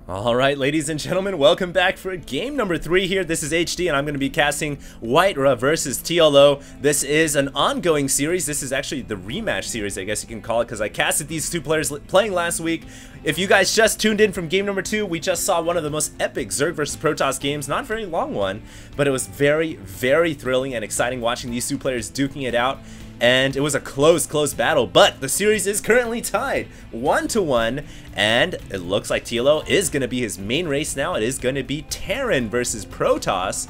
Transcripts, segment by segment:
Alright, ladies and gentlemen, welcome back for game number 3 here. This is HD and I'm going to be casting WhiteRa versus TLO. This is an ongoing series. This is actually the rematch series, I guess you can call it, because I casted these two players playing last week. If you guys just tuned in from game number 2, we just saw one of the most epic Zerg versus Protoss games. Not a very long one, but it was very, very thrilling and exciting watching these two players duking it out. And it was a close battle, but the series is currently tied 1-1, and it looks like TLO is going to be his main race now. It is going to be Terran versus Protoss,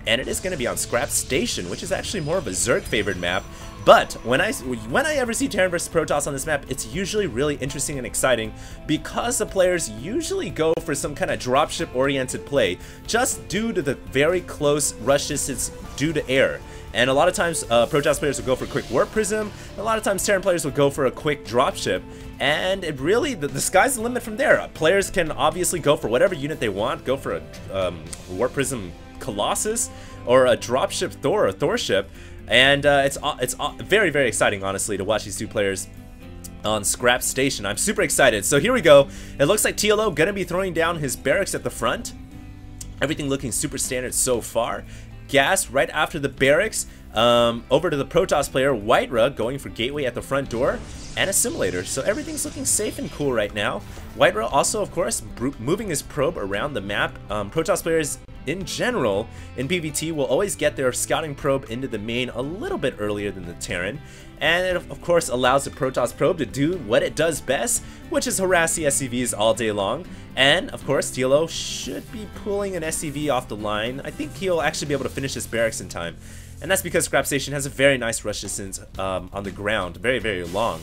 and it is going to be on Scrap Station, which is actually more of a Zerg favored map. But when I ever see Terran versus Protoss on this map, it's usually really interesting and exciting because the players usually go for some kind of dropship oriented play, just due to the very close rush distance due to air. And a lot of times, Protoss players will go for a quick Warp Prism, and a lot of times Terran players will go for a quick dropship, and it really, the sky's the limit from there. Players can obviously go for whatever unit they want, go for a Warp Prism Colossus, or a dropship Thor, or Thor ship, and it's very, very exciting, honestly, to watch these two players on Scrap Station. I'm super excited. So here we go. It looks like TLO gonna be throwing down his barracks at the front. Everything looking super standard so far. Gas right after the barracks, over to the Protoss player, WhiteRa going for gateway at the front door, and assimilator. So everything's looking safe and cool right now. WhiteRa also, of course, moving his probe around the map. Protoss players in general in PvT will always get their scouting probe into the main a little bit earlier than the Terran, and it of course allows the Protoss probe to do what it does best, which is harass the SCVs all day long. And of course TLO should be pulling an SCV off the line. I think he'll actually be able to finish his barracks in time, and that's because Scrap Station has a very nice rush distance on the ground, very, very long.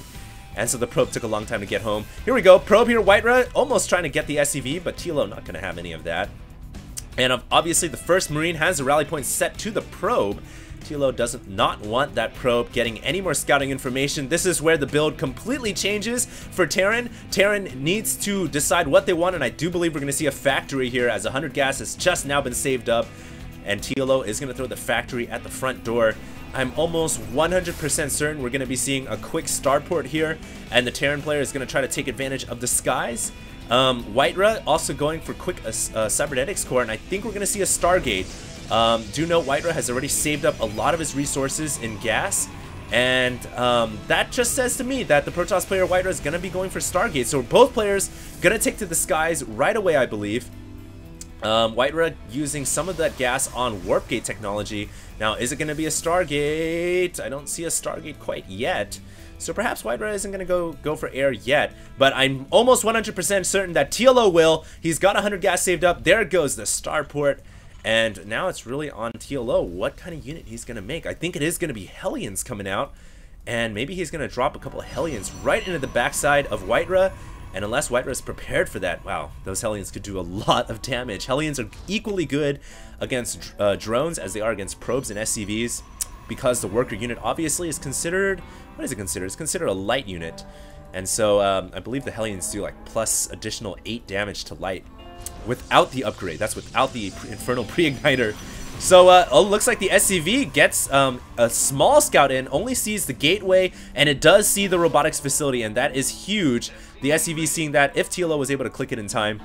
And so the probe took a long time to get home. Here we go, probe here, WhiteRa almost trying to get the SCV, but TLO not going to have any of that. And obviously the first Marine has the rally point set to the probe. TLO doesn't not want that probe getting any more scouting information. This is where the build completely changes for Terran. Terran needs to decide what they want, and I do believe we're going to see a factory here as 100 gas has just now been saved up, and TLO is going to throw the factory at the front door. I'm almost 100% certain we're going to be seeing a quick starport here, and the Terran player is going to try to take advantage of the skies. WhiteRa also going for quick cybernetics core, and I think we're going to see a Stargate. Do note WhiteRa has already saved up a lot of his resources in gas, and that just says to me that the Protoss player WhiteRa is going to be going for Stargate. So both players going to take to the skies right away, I believe. WhiteRa using some of that gas on Warp Gate technology. Now, is it going to be a Stargate? I don't see a Stargate quite yet. So perhaps WhiteRa isn't going to go for air yet, but I'm almost 100% certain that TLO will. He's got 100 gas saved up. There goes the starport, and now it's really on TLO what kind of unit he's going to make. I think it is going to be Hellions coming out, and maybe he's going to drop a couple of Hellions right into the backside of WhiteRa. And unless WhiteRa is prepared for that, wow, those Hellions could do a lot of damage. Hellions are equally good against drones as they are against probes and SCVs, because the worker unit obviously is considered, what is it considered? It's considered a light unit. And so I believe the Hellions do like plus additional 8 damage to light without the upgrade. That's without the Infernal Pre-Igniter. So looks like the SCV gets a small scout in, only sees the gateway, and it does see the robotics facility, and that is huge. The SCV seeing that, if TLO was able to click it in time.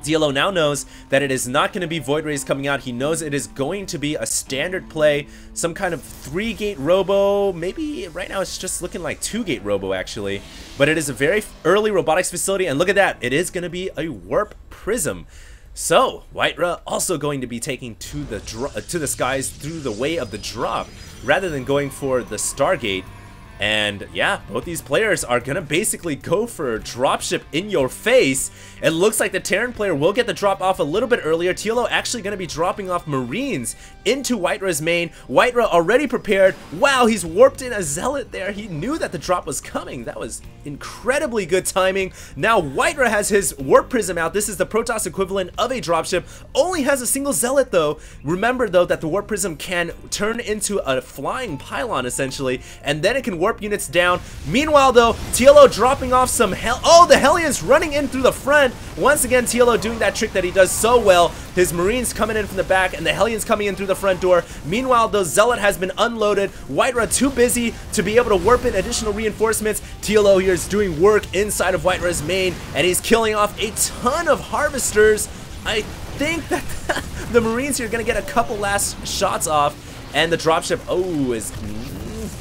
TLO now knows that it is not going to be Void Rays coming out. He knows it is going to be a standard play, some kind of 3-gate robo. Maybe right now it's just looking like 2-gate robo actually, but it is a very early robotics facility, and look at that, it is going to be a Warp Prism. So WhiteRa also going to be taking to the skies through the way of the drop rather than going for the Stargate. And yeah, both these players are gonna basically go for a dropship in your face. It looks like the Terran player will get the drop off a little bit earlier. TLO actually gonna be dropping off Marines into WhiteRa's main. WhiteRa already prepared. Wow, he's warped in a Zealot there. He knew that the drop was coming. That was incredibly good timing. Now WhiteRa has his Warp Prism out. This is the Protoss equivalent of a dropship. Only has a single Zealot though. Remember though that the Warp Prism can turn into a flying pylon essentially, and then it can warp units down. Meanwhile, though, TLO dropping off some oh, the Hellions running in through the front. Once again, TLO doing that trick that he does so well. His Marines coming in from the back, and the Hellions coming in through the front door. Meanwhile, the Zealot has been unloaded. WhiteRa too busy to be able to warp in additional reinforcements. TLO here is doing work inside of WhiteRa's main, and he's killing off a ton of Harvesters. I think that the Marines here are going to get a couple last shots off, and the dropship, oh, is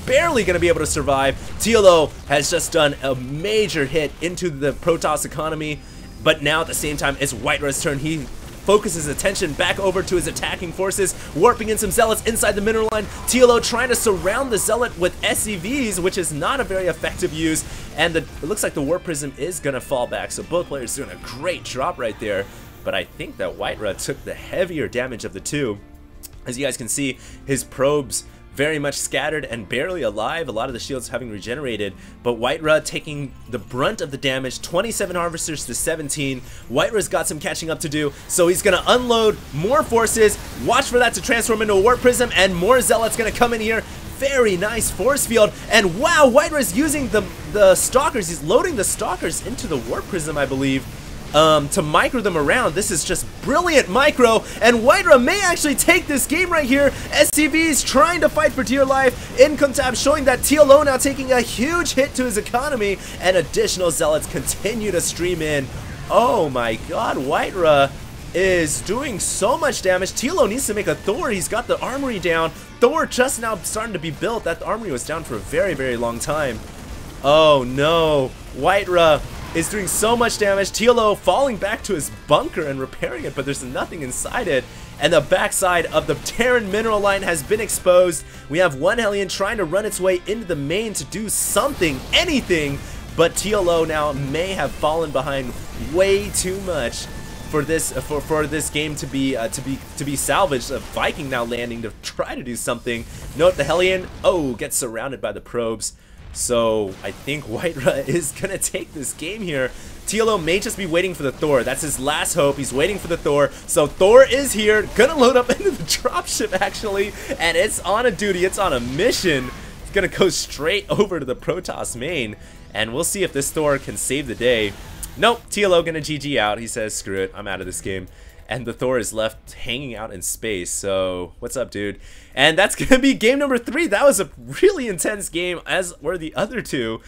barely going to be able to survive. TLO has just done a major hit into the Protoss economy, but now at the same time, it's WhiteRa's turn. He focuses attention back over to his attacking forces, warping in some Zealots inside the mineral line. TLO trying to surround the Zealot with SCVs, which is not a very effective use, and it looks like the Warp Prism is going to fall back, so both players doing a great drop right there. But I think that WhiteRa took the heavier damage of the two. As you guys can see, his probes very much scattered and barely alive, a lot of the shields having regenerated, but WhiteRa taking the brunt of the damage, 27 Harvesters to 17. WhiteRa's got some catching up to do, so he's gonna unload more forces, watch for that to transform into a Warp Prism, and more Zealots gonna come in here. Very nice force field, and wow, WhiteRa's using the Stalkers, he's loading the Stalkers into the Warp Prism, I believe, to micro them around. This is just brilliant micro, and WhiteRa may actually take this game right here. SCVs trying to fight for dear life. Income tab showing that TLO now taking a huge hit to his economy, and additional Zealots continue to stream in. Oh my god, WhiteRa is doing so much damage. TLO needs to make a Thor. He's got the armory down. Thor just now starting to be built. That armory was down for a very, very long time. Oh no, WhiteRa is doing so much damage. TLO falling back to his bunker and repairing it, but there's nothing inside it. And the backside of the Terran mineral line has been exposed. We have one Hellion trying to run its way into the main to do something, anything, but TLO now may have fallen behind way too much for this game to be salvaged. A Viking now landing to try to do something. Note the Hellion, oh, gets surrounded by the probes. So I think WhiteRa is gonna take this game here. TLO may just be waiting for the Thor. That's his last hope. He's waiting for the Thor. So Thor is here, gonna load up into the dropship actually, and it's on a duty, it's on a mission. It's gonna go straight over to the Protoss main, and we'll see if this Thor can save the day. Nope, TLO gonna GG out. He says, screw it, I'm out of this game. And the Thor is left hanging out in space. So what's up, dude? And that's gonna be game number 3. That was a really intense game, as were the other two,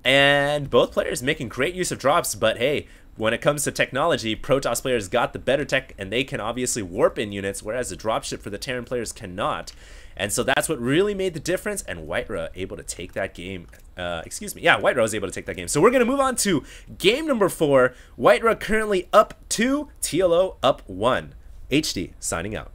and both players making great use of drops. But hey, when it comes to technology, Protoss players got the better tech, and they can obviously warp in units, whereas the dropship for the Terran players cannot. And so that's what really made the difference, and WhiteRa able to take that game. WhiteRa was able to take that game. So we're going to move on to game number 4. WhiteRa currently up 2, TLO up 1. HD signing out.